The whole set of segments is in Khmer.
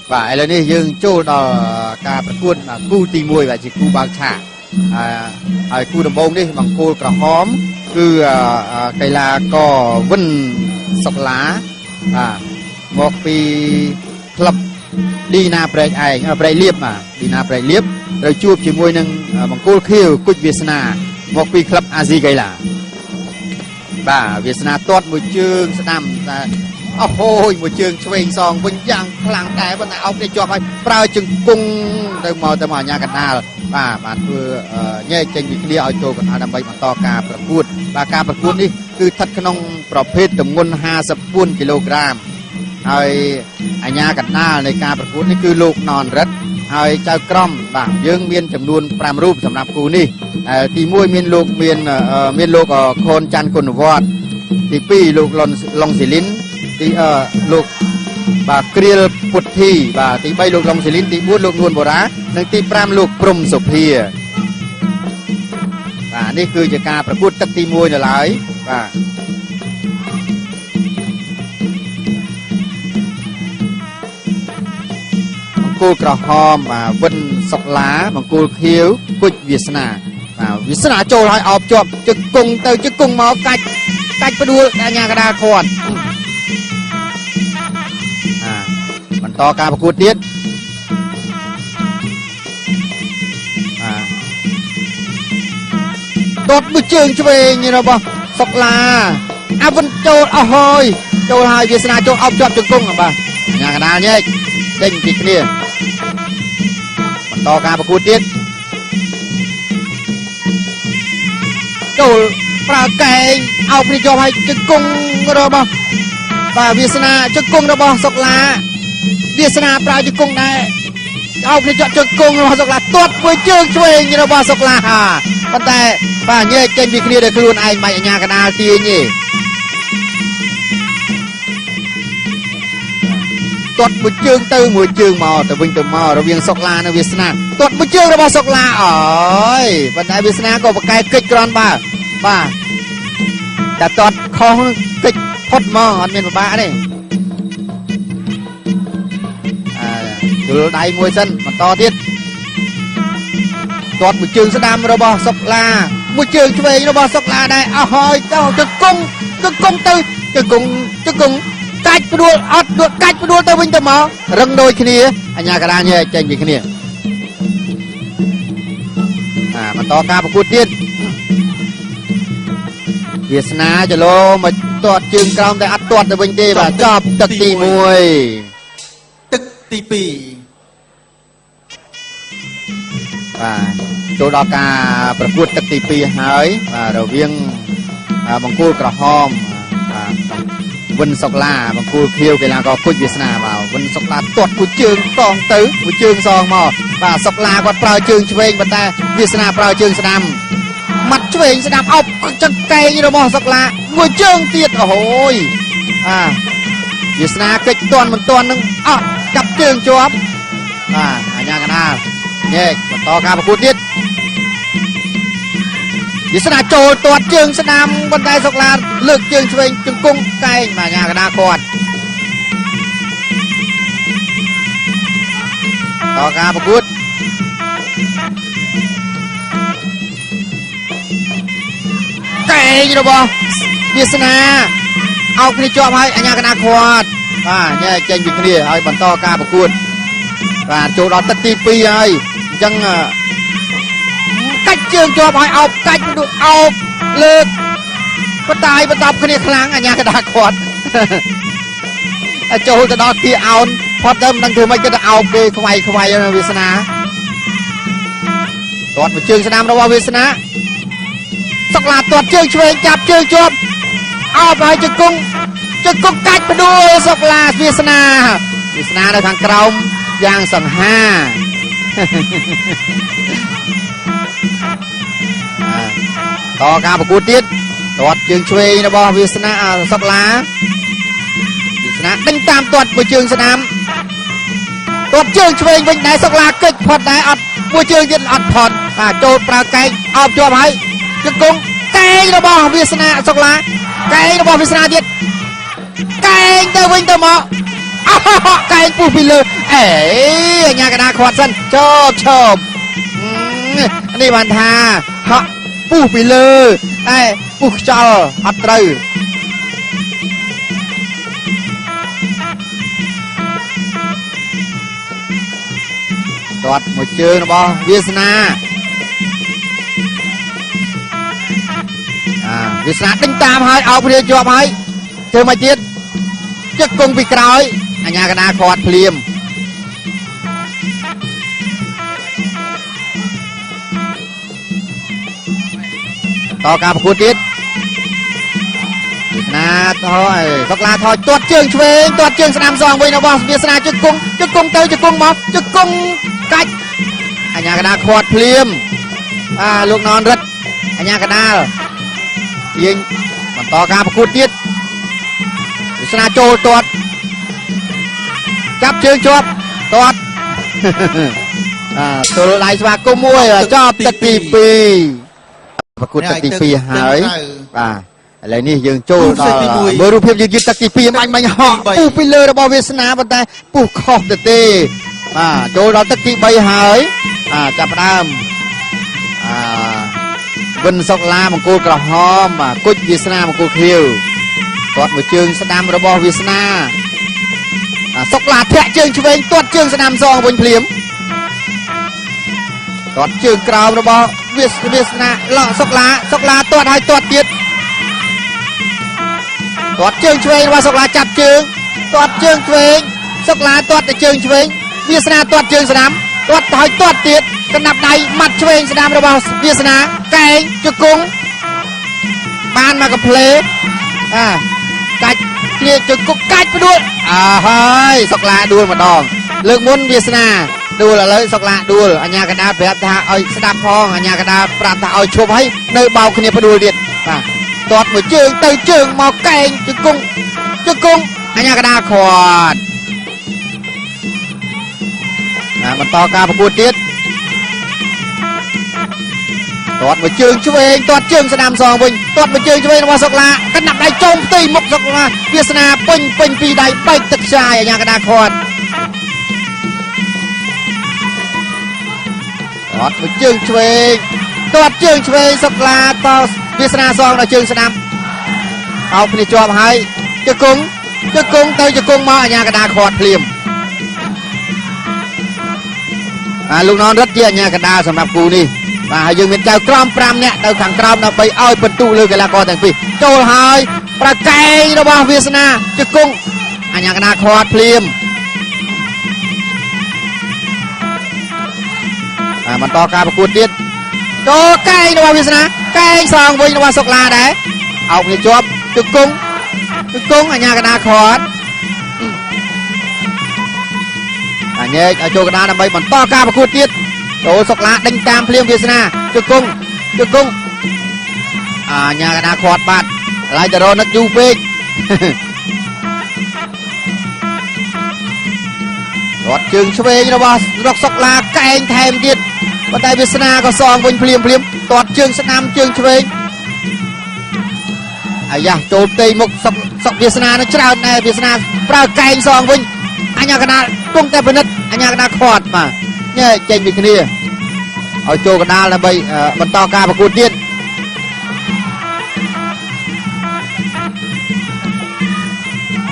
và là này dương châu đó cảประกวดcúตีมวยvà chỉ cú bạcฉากcú đầm bông đi bằng cúกระหอมคือcây là có vân sọc lá mộtปีคลับดีนาเปรย์ไอเปรย์เลียบดีนาเปรย์เลียบเราจูบจีมวยหนึ่งบังโกลเขียวกุดเวียสนาหมกปีคลับอาซีไกล่ะบ่าเวียสนาตอดมวยเชิงสนามโอ้โหมวยเชิงช่วยซองบนย่างพลังแต่บนไหนเอาไปจอบไปปลาจึงกุ้งแต่หมอญากันนาบ่ามันคือแย่เจงวิเคราะห์เอาโจกันเอาดำไปมาต่อการประกวดการประกวดนี่คือทัดขนมประเภทจำนวน50กิโลกรัมហើយអាញាកណ្ដាលនៃការប្រកួតនេះគឺលោកណនរិទ្ធហើយចៅក្រមបាទយើងមានចំនួន5រូបសម្រាប់គូនេះទី1មានលោកមានលោកខូនច័ន្ទគុណវត្តទី2លោកឡុងស៊ីលីនទីលោកបាទគ្រៀលពុទ្ធីបាទទី3លោកឡុងស៊ីលីនទី4លោកនួនបូរ៉ានិងទី5លោកព្រំសុភាបាទនេះគឺជាការប្រកួតទឹកទី1នៅឡើយបាទគូក្រហមវិនសុកឡាបង្គោលខៀវគុជវាសនាវាសនាចូលឲ្យអោបជាប់ជឹកគង់ទៅជឹកគង់មកកាច់ផ្ដួលអាញាកដាគាត់បន្តការប្រកួតទៀតដុតមួយជើងឆ្វេងរបស់សុកឡាអាវិនចូលអស់ហើយចូលហើយវាសនាចូលអោបជាប់ជឹកគង់បាទអាញាកដាញែកចេញពីគ្នាបន្តការប្រកួតទៀតចូលប្រើកែងអោបគ្នាជាប់ឲ្យជង្គង់របស់បាទវាសនាជង្គង់របស់សុកឡាវាសនាប្រើជង្គង់ដែរអោបគ្នាជាប់ជង្គង់របស់សុកឡាទាត់មួយជើងឆ្វេងរបស់សុកឡាប៉ុន្តែបាទញែកចេញពីគ្នាដោយខ្លួនឯងមិនអាញាកណ្ដាលទាញទេទាត់មួយជើងទៅមួយជើងមកទៅវិញទៅមករវាងសុកឡានិងវាសនាទាត់មួយជើងរបស់សុកឡាអើយប៉ុន្តែវាសនាក៏ប្រកែកកិច្ចក្រនបាទតែទាត់ខុសកិច្ចផុតមកអត់មានពិបាកទេជុលដៃមួយសិនបន្តទៀតទាត់មួយជើងស្ដាំរបស់សុកឡាមួយជើងឆ្វេងរបស់សុកឡាដែរអស់ហើយទៅជង្គង់ទៅជង្គង់កាច់ផ្ដួលអត់កាច់ផ្ដួលទៅវិញទៅមករឹងដូចគ្នាអាញាកដាញែកចេញពីគ្នាបន្តការប្រកួតទៀតវាសនាចលោមកទាត់ជើងក្រោមតែអត់ទាត់ទៅវិញទេបាទចប់ទឹកទី1ទឹកទី2បាទចូលដល់ការប្រកួតទឹកទី2ហើយរវាងបង្គោលក្រហមវិនសុកឡាបង្គោលខៀវកីឡាករគុជវាសនាមកវិនសុកឡាទាត់មួយជើងតងទៅមួយជើងសងមកបាទសុកឡាគាត់ប្រើជើងឆ្វេងប៉ុន្តែវាសនាប្រើជើងស្ដាំមាត់ឆ្វេងស្ដាំអោបចង្កេងរបស់សុកឡាមួយជើងទៀតអូយវាសនាកិច្ចតន់មិនតន់នឹងអត់ចាប់ជើងជាប់បាទអាញាកណាញែកបន្តការប្រកួតទៀតវាសនាចូលទាត់ជើងស្ដាំប៉ុន្តែសុកឡាលើកជើងឆ្វេងជង្គង់កែងអាញាកណាគាត់តការប្រកួតកែងរបស់វាសនាអោបគ្នាជាប់ហើយអាញាកណាគាត់បាទញែកចេញពីគ្នាហើយបន្តការប្រកួតបាទចូលដល់ទឹកទី2ហើយអញ្ចឹងកាច់ជើងជាប់ឲ្យអោបកាច់អោបលើកបតាយបន្តគ្នាខ្លាំងអាញាកដាគាត់ចូលទៅដល់ទីអោនផុតទៅមិនដឹងធ្វើម៉េចគេទៅអោបគេខ្វាយវាសនាទាត់មួយជើងស្ដាំរបស់វាសនាសុកឡាទាត់ជើងឆ្វេងចាប់ជើងជាប់អោបឲ្យជង្គង់កាច់បដួលសុកឡាវាសនានៅខាងក្រោមយ៉ាងសង្ហាតការប្រកួតទៀតទាត់ជើងឆ្វេងរបស់វាសនាសុកឡាវាសនាដេញតាមទាត់មួយជើងស្ដាំទាត់ជើងឆ្វេងវិញដែរសុកឡាកិច្ចផុតដែរអត់មួយជើងទៀតអត់ផុតចូលប្រើកែងអោបជាប់ហើយជង្គង់កែងរបស់វាសនាសុកឡាកែងរបស់វាសនាទៀតកែងទៅវិញទៅមក ไก่ปูไปเลยเอ๋ยากระดาขวดสั้นชอบนี่วันทาฮะปูไปเลยไอ้ปูจออัดเลยตอดหมดเจอนะบอเวียสนาเวียสนาติ้งตามให้เอาไปเรียนจบให้เธอมาเจ็ดจะกงไปกรอยอันยากระดาขอดเพลียมต่อการประกวดติดเวียสนาถอยสกลาถอยตัวเชืองเชงตัวเชืองสนามซองไปนะบอเวียสนาจะกงเตยจะกงหมอจะกงกัดอันยากระดาขอดเพลียมลูกนอนรัดอันยากระดายิงมันต่อการประกวดติดวิศนาโจตอดจับเชิงจบตอดตัวลายสมาคมมวยชอบตะตีปีประกวดตะตีปีหายอะไรนี่ยังโจเบอร์รูปเพียบยืนตะตีปีมันเหาะปูไปเลยระบอบวิศนาบันไดปูขอบตะตีโจเราตะตีใบหายจับดามบนสกลามังกูกระหอมกุศวิศนามังกูเขียวตอดมือเชิงสนามระบอบวิศนาสกลาแทะเชิงเฉวงตอดเชิงสนามซองบนเพลียมตอดเชิงกราวระบอบวิศนาเลาะสกลาตอดให้ตอดเตียดตอดเชิงเฉวงระบอบสกลาจับเชิงตอดเชิงเฉวงสกลาตอดแต่เชิงเฉวงวิศนาตอดเชิงสนามตอดให้ตอดเตียดกระนับในมัดเฉวงสนามระบอบวิศนาไก่จุกงบ้านมากับเพลกัดเกี่ยจุกกัดไปด้วยเฮ้ยสกลาดูมาดองเลือกมุนวิศนาดูละเลยสกลาดูอัญญากระดาเปรียบท่าเอาสดับพองอัญญากระดาปราบท่าเอาชมให้เนยเบาขึ้นเนี่ยไปดูเด็ดตอดมือเจิงเตยเจิงมอไก่จุกงอัญญากระดาขวดมันต่อการประกวดเด็ดตอดมาเชิงช่วยเองตอดเชิงสนามซองวิ่งตอดมาเชิงช่วยว่าสกลากันหนักได้โจมตีมุกสกลาเวียสนาเป็นปีใดไปตึกชายอย่างกระดาคอนตอดมาเชิงช่วยตอดเชิงช่วยสกลาต่อเวียสนาซองเราเชิงสนามเอาผลิตจอบให้จะกงเตยจะกงมาอย่างกระดาคอนเพลียมลูกน้องรัดเจียอย่างกระดาสำหรับกูนี่ยังมีเจ้ากรอมปรามเนี่ยเจ้าขังกรอมเราไปเอาประตูเลยกันละกอแต่งปีโจลหายประไก่ระบาดวิศนาจะกุ้งอันยังนาคอดเพลียมมันต่อการประกวดเด็ดโจไก่ระบาดวิศนาไก่ซองวิ่งระบาดสกลาได้เอาไปจบจะกุ้งอันยังนาคอดอันนี้เอาโจกระดานไปมันต่อการประกวดเด็ดโอ้สกลาดังตามเพลียงวิศนาจุกงญากระดาขอดบาดลายจะรอนักยูเปกรถจึงช่วยนะว่ารถสกลาแกงแทมดิดบันไดวิศนาก็ซองบนเพลียมตอดจึงสนามจึงช่วยโจมตีมุกสกวิศนานะเจ้าในวิศนาปราแกงซองบนอันญากระดาตุ้งแต่เป็นนัดอันญากระดาขอดมาเนี่ยเจนวิคเนียเอาโจกระดาแล้วไปมันต่อการประกวดเดียน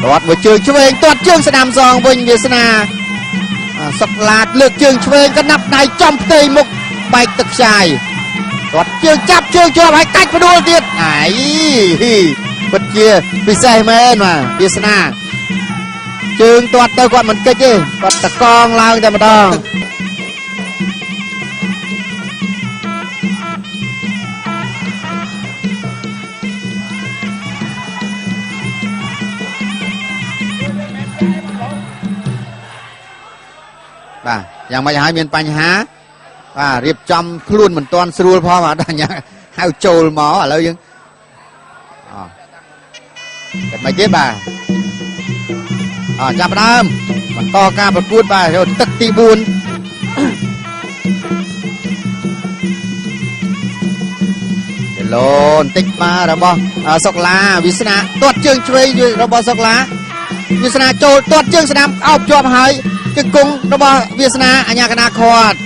ตอดมือเชิงช่วยตอดเชิงสนามซองบนวิศนาสกลาดเลือกเชิงช่วยก็นับในจอมตีมุกใบตึกชายตอดเชิงจับเชิงจ่อให้กัดไปดูเดียนไหนปัดเจียพิเศษแม่มาวิศนาเชิงตอดเตะก่อนมันเจ๊ตอดตะกองล่างแต่มาดองยังไม่หายมีปัญหาเรียบจำคลุ่นเหมือนตอนสรูลพอมาดังยังให้โจลหมออะไรยังแต่ไม่เจ็บจับน้ำมันต่อการประกวดไปเดี๋ยวตักตีบุญเดี๋ยวโลนติ๊กมาระบอสกลาวิศนาตรวจเชิงช่วยอยู่ระบอสกลา វាសនាចូលទាត់ជើងស្នាមអោបជាប់ហើយជង្គង់របស់វាសនាអញ្ញាកណាខាត់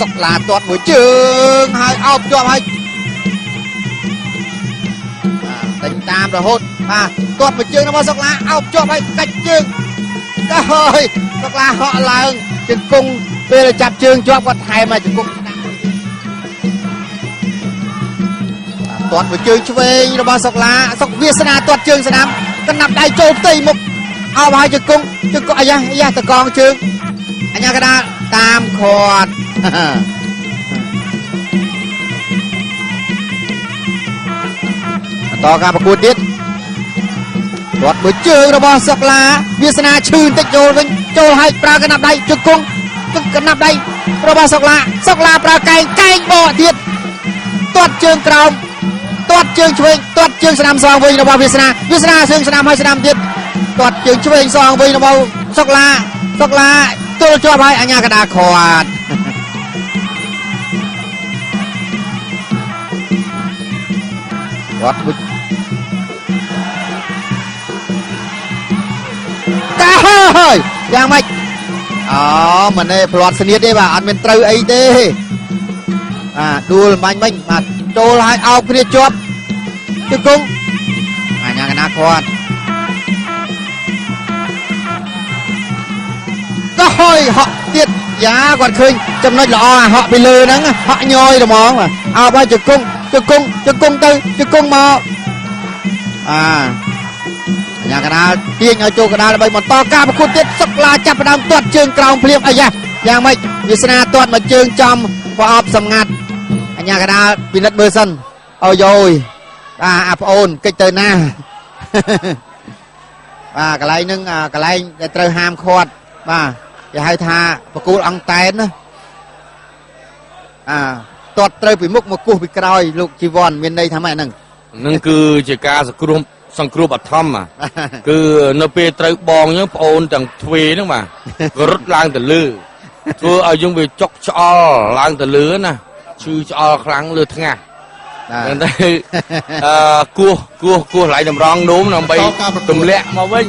សុកឡាទាត់មួយជើងហើយអោបជាប់ហើយដេញតាមរហូតបាទទាត់មួយជើងរបស់សុកឡាអោបជាប់ហើយកាច់ជើងទៅហើយសុកឡាហក់ឡើងជង្គង់ពេលចាប់ជើងជាប់គាត់ថែមមកជង្គង់ទាត់មួយជើងឆ្វេងរបស់សុកឡាសុកវាសនាទាត់ជើងស្នាមកណាប់ដៃចូលផ្ទៃមុខអោបហើយជង្គង់អាយ៉ាតកងជើងអញ្ញាកណាតាមខាត់បន្តការប្រកួតទៀតទាត់មួយជើងរបស់សុកឡាវាសនាឈឺបន្តិចចូលវិញចូលហើយប្រើកណាប់ដៃជង្គង់កណាប់ដៃរបស់សុកឡាប្រើកែងបកទៀតទាត់ជើងក្រោមទាត់ជើងឆ្វេងទាត់ជើងស្នាមសងវិញរបស់វាសនាជើងស្នាមហើយស្នាមទៀតទាត់ជើងឆ្វេងសងវិញរបស់សុកឡាទល់ជាប់ហើយអញ្ញាកដាខាត់គាត់មួយតាហើយយ៉ាងម៉េចមិនទេផ្លាត់ស្នៀតទេបាទអត់មានត្រូវអីទេដួលបាញ់មិញបាទចូលហើយអោបគ្នាជាប់ជង្គង់អញ្ញាកណាខាត់ទៅហើយហក់ទៀតយ៉ាគាត់ឃើញចំណុចល្អហក់ពីលើហ្នឹងហក់ញយត្មងអោបហើយជង្គង់ទៅជង្គង់មកអញ្ញាកណាទាញឲ្យចូលកដាលដើម្បីបន្តការប្រកួតទៀតសុកឡាចាប់ផ្ដើមទាត់ជើងក្រោមភ្លាមអាយ៉ាយ៉ាងម៉េចវាសនាទាត់មកជើងចំប្រអប់សម្ងាត់អញ្ញាកណាពិនិត្យមើលសិនអូយយអាប្អូនកិច្ចទៅណាបាទកន្លែងហ្នឹងកន្លែងដែលត្រូវហាមឃាត់បាទគេហៅថាប្រគល់អង្គតែនណាទាត់ត្រូវពីមុខមកគោះពីក្រោយលោកជីវ័នមានន័យថាម៉េចហ្នឹងគឺជាការសង្គ្រោះបឋមគឺនៅពេលត្រូវបងអញ្ចឹងប្អូនទាំងទ្វេហ្នឹងបាទក៏រត់ឡើងទៅលើធ្វើឲ្យយើងវាចុកឆ្អល់ឡើងទៅលើណាឈឺឆ្អល់ខ្លាំងលើថ្ងាសតែគោះកន្លែងតម្រង់នោមដើម្បីទម្លាក់មកវិញ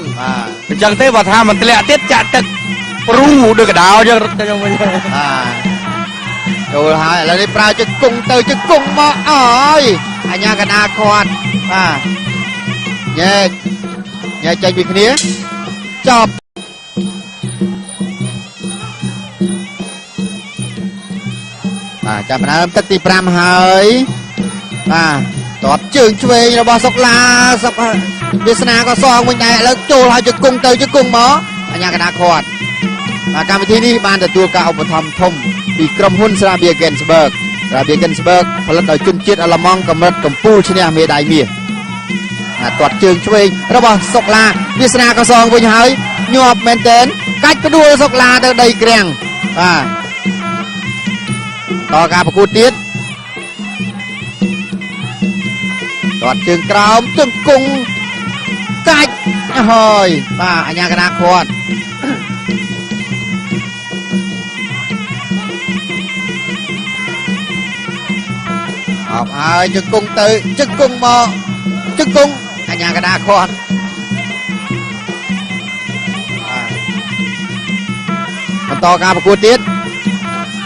អញ្ចឹងទេបើថាមិនធ្លាក់ទៀតចាក់ទឹកព្រូដូចកដោយើងរត់ទៅវិញចូលហើយឥឡូវនេះប្រើជង្គង់ទៅជង្គង់មកអើយអញ្ញាកណាខាត់បាទញែកចេញពីគ្នាចប់បាទចាប់ផ្ដើមទឹកទី5ហើយបាទទាត់ជើងឆ្វេងរបស់សុកឡាសុកវាសនាក៏សងវិញដែរឥឡូវចូលហើយជង្គង់ទៅជង្គង់មកអញ្ញាកណាខាត់កម្មវិធីនេះបានទទួលការឧបត្ថម្ភធំពីក្រុមហ៊ុនស្រាបៀរ Gensberg ផលិតដោយជនជាតិអាល្លឺម៉ង់កម្រិតកំពូលឈ្នះមេដាយមាសទាត់ជើងឆ្វេងរបស់សុកឡាវាសនាក៏សងវិញហើយញាប់មែនទែនកាច់ផ្ដួលសុកឡាទៅដីក្រាំងតការប្រកួតទៀតទាត់ជើងក្រោមជង្គង់កាច់ហើយអញ្ញាកណាខាត់អបហើយជង្គង់ទៅជង្គង់មកជង្គង់អញ្ញាកណាខាត់បន្តការប្រកួតទៀត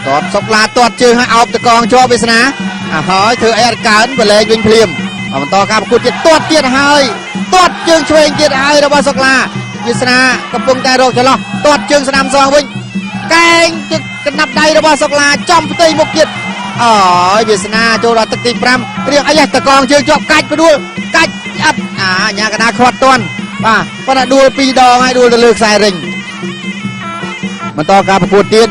ទាត់សុកឡាទាត់ជើងឲ្យអោបតកងជាប់វាសនាហើយធ្វើអីអត់កើនបលែងវិញភ្លាមបន្តការប្រកួតទៀតទាត់ទៀតហើយទាត់ជើងឆ្វេងទៀតហើយរបស់សុកឡាវាសនាកំពុងតែរកចន្លោះទាត់ជើងស្នាមសងវិញកែងកណាប់ដៃរបស់សុកឡាចំផ្ទៃមុខទៀតវាសនាចូលដល់ទឹកទី5រៀងអីតកងជើងជាប់កាច់ផ្ដួលកាច់អត់អញ្ញាកណាខាត់ទាន់ប៉ុន្តែដួល2ដងហើយដួលទៅលើខ្សែរឹងបន្តការប្រកួតទៀត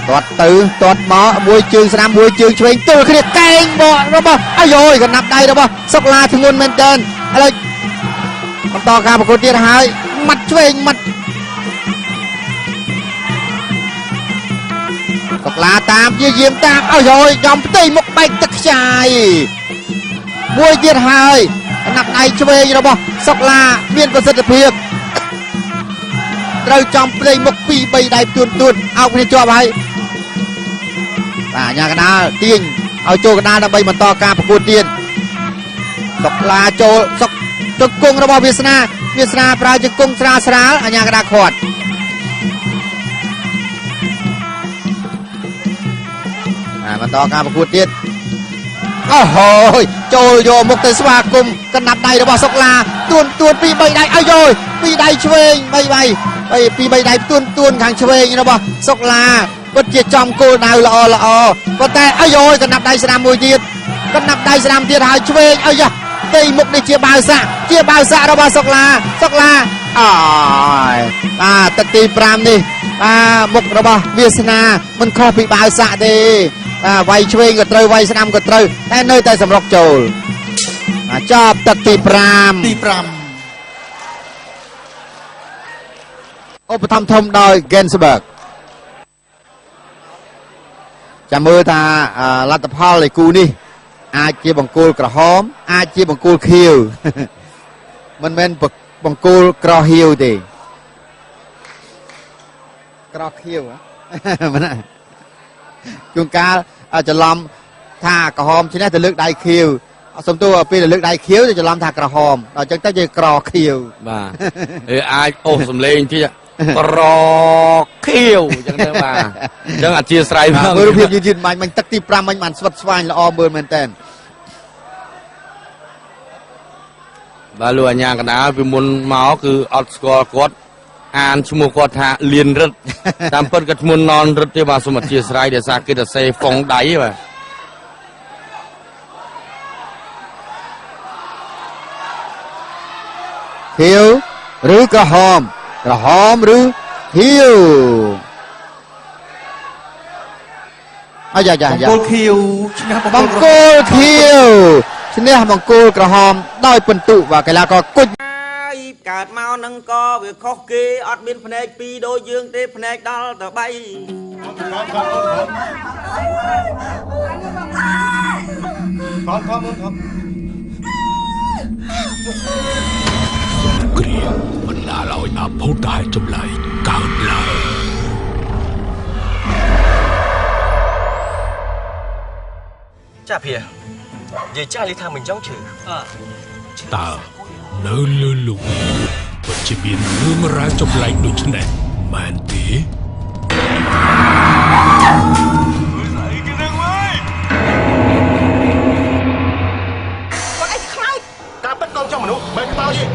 ទាត់ទៅទាត់មកមួយជើងស្នាមមួយជើងឆ្វេងទល់គ្នាកែងបករបស់អាយយកណាប់ដៃរបស់សុកឡាធ្ងន់មែនទែនឥឡូវបន្តការប្រកួតទៀតហើយម៉ាត់ឆ្វេងម៉ាត់សុកឡាតាមយាមតាមអាយយកចំផ្ទៃមុខបែកទឹកខ្ចាយមួយទៀតហើយណាប់ដៃឆ្វេងរបស់សុកឡាមានប្រសិទ្ធភាពត្រូវចំផ្ទៃមុខ2 3ដៃទួនអោបគ្នាជាប់ហើយ nhà cái đá tiên ao châu cái đá đã bay mà to caประกวดtiên sọc là châu sọc trực cungระบบ Việt Nam ប្រើtrực cungស្រាលអាញាកដាខាត់បន្តការប្រកួតទៀតអូហូយចូលយកមុខទៅស្វាគមន៍កណ្ដាប់ដៃរបស់សុកឡាទួនពី3ដៃអាយយពីដៃឆ្វេង3ពី3ដៃទួនខាងឆ្វេងរបស់សុកឡាពិតជាចំគោលដៅល្អប៉ុន្តែអាយយកណ្ដាប់ដៃស្នាមមួយទៀតកណ្ដាប់ដៃស្នាមទៀតហើយឆ្វេងអាយទីមុខនេះជាបាវសាក់របស់សុកឡាអើយទឹកទី5នេះមុខរបស់វាសនាមិនខុសពីបាវសាក់ទេវាយឆ្វេងក៏ត្រូវវាយស្នាមក៏ត្រូវតែនៅតែសម្រុកចូលចប់ទឹកទី5ឧបត្ថម្ភធំដោយ Gensberg ចាំមើលថាលទ្ធផលនៃគូនេះអាចជាបង្គោលក្រហមអាចជាបង្គោលខៀវមិនមែនបង្គោលក្រហៀវទេក្រខៀវមិនណាជួនកាលច្រឡំថាក្រហមឈ្នះទៅលើកដៃខៀវសំទោពេលលើកដៃខៀវទៅច្រឡំថាក្រហមដល់អញ្ចឹងទៅជាក្រខៀវបាទអាចអូសសំលេងទៀតក្រខៀវអញ្ចឹងទៅបាទអញ្ចឹងអធិស្ឋានមកមើលរូបភាពយឺតៗមិនទឹកទី5មិនបានស្វិតស្វាញល្អមើលមែនតើបាទលោកអាញាកណ្ដាលពីមុនមកគឺអត់ស្គាល់គាត់អានឈ្មោះគាត់ថាលៀនរិទ្ធតាមពិតក៏ឈ្មោះននរិទ្ធទេបាទសូមអធិស្ឋានដោយសារគេទៅសេហ្វុងដៃបាទខៀវឬក្រហមឬខៀវយ៉ាបង្គោលខៀវឈ្នះបង្គោលខៀវឈ្នះបង្គោលក្រហមដោយពិន្ទុបាទកីឡាករគុជកើតមកនឹងក៏វាខុសគេអត់មានភ្នែក2ដូចយើងទេភ្នែកដល់ទៅ3គ្រាបណ្ដាលឲ្យអភូតដែលចម្លែកកើតឡើងចាភីនិយាយចាស់លីថាមិនចង់ជឿតើនៅលើលោកពិតជាមានរឿងរ៉ាវចម្លែកដូចនេះមែនទេគាត់អីខ្លោចតាមពិតកូនចំមនុស្សមិនខ្លោចទេ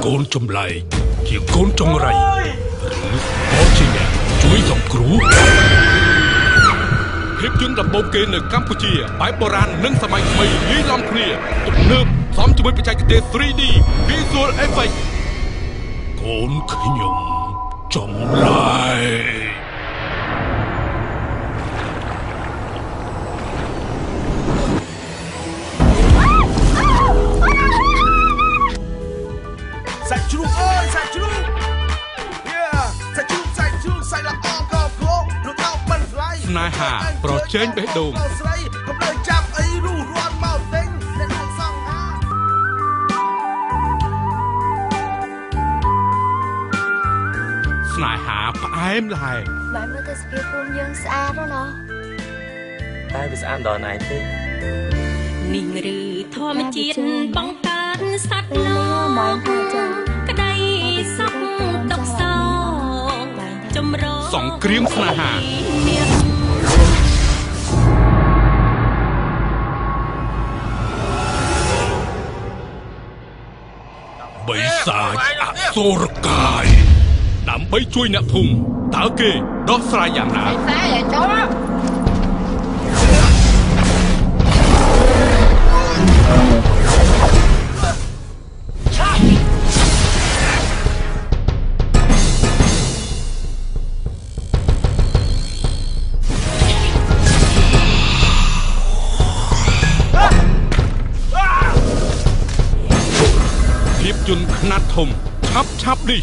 កូនចម្លែកជាកូនចង្រៃឬក៏ជាអ្នកជួយសង្គ្រោះភាពយន្តដំបូងគេនៅកម្ពុជាបែបបុរាណនិងសម័យថ្មីលាយឡំគ្នាទំនើបសមជាមួយបច្ចេកទេស 3D Visual Effect កូនខ្ញុំចម្លែកសាច់ជ្រូកអើយសាច់ជ្រូកសាច់ជ្រូកសាច់ល្អក៏គោរត់ដល់មិនស្លាយស្នេហាប្រជែងបេះដូងស្រីកុំឲ្យចាប់អីរੂរាន់មកទិញអ្នកនឹងសងហាស្នេហាផ្អែមល្ហែមបានមើលទៅស្ពាយភូមិយើងស្អាតណាស់តែវាស្អាតដល់ណៃទេនេះឬធម្មជាតិបង្កើតសត្វល្អក្តីសុខទុក្ខសោចម្រោសង្គ្រាមស្នេហាបិសាចអសុរកាយដើម្បីជួយអ្នកភូមិតើគេដោះស្រាយយ៉ាងណាបិសាចចូលភាពយន្តខ្នាតធំឆាប់នេះ